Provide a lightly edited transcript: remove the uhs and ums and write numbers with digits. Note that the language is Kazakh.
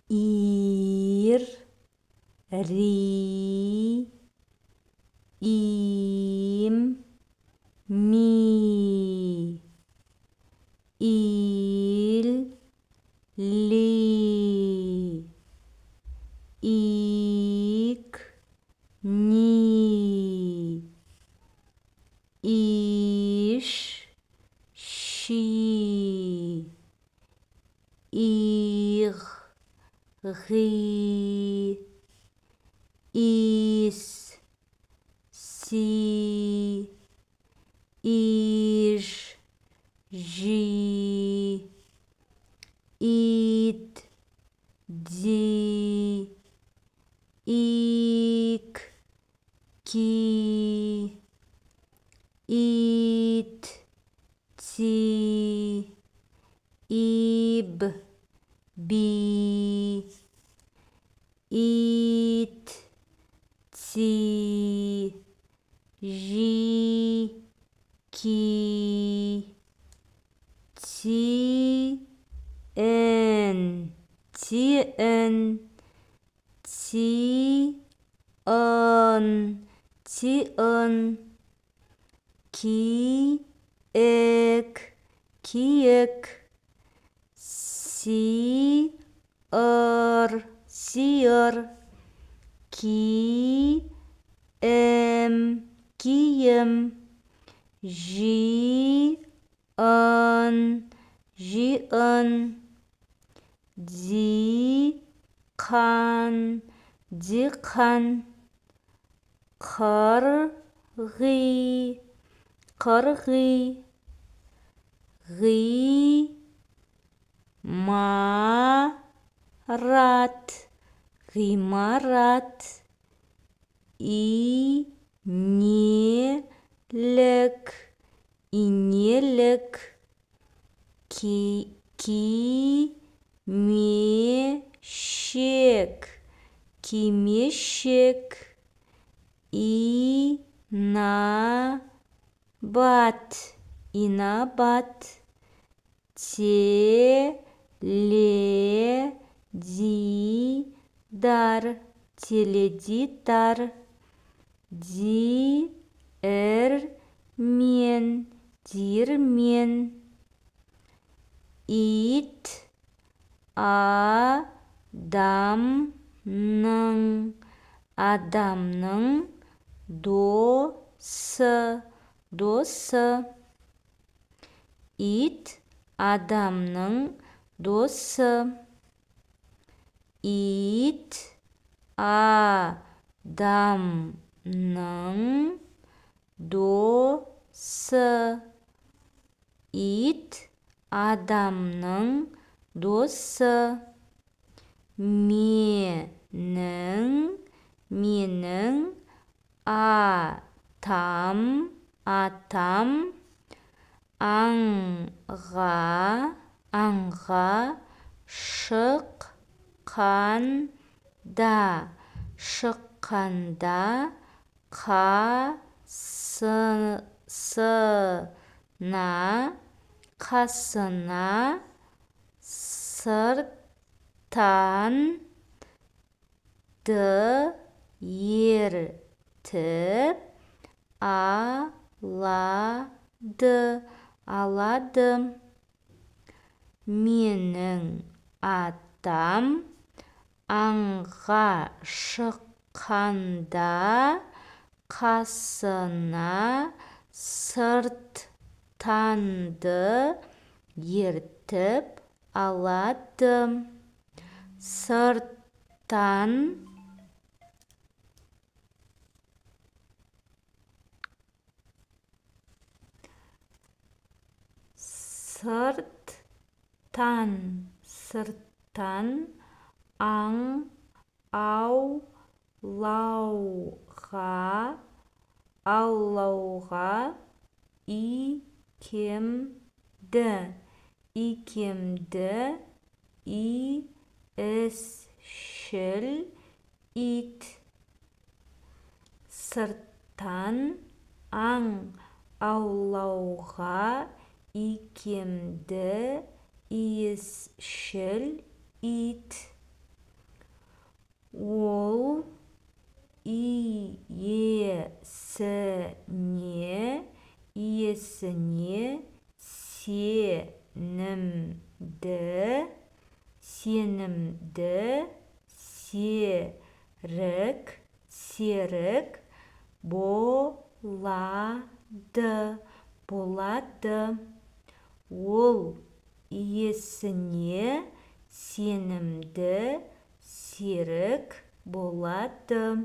ир, ри, им, ми, ил, ли, ик, ни, иш, ши, ир, ри, ис, си, иж, жи, ит, ди, ик, ки, ит, ти, иб, би, ит, ти, жи, ки, ти, эн, ти, эн, ти, ын, ти, ын, ки, эк, киек, си, ыр, сиыр, ки, эм, киім, жи, ын, жиын, диқан, диқан, қырғи, қырғи, ғимарат, ғимарат, инелік, инелік, кимешек, кимешек, инабат, инабат, теледидар, теледидар, диірмен, диірмен, ит, адамның, адамның, досы, досы, ит, адамның досы, ит, адамның досы, ит, адамның досы, менің атам, атам, аңға шыққанда, шыққанда, қасына, сырттан ертіп алады. Менің атам аңға шыққанда қасына сырттанды ертіп алады. Сырттан сырттан аң аулауға икемді, иісшіл ит. Сырттан аң аулауға икемді, иісшіл ит. ол иесіне сенімді серік болады ол иесіне сенімді серік болады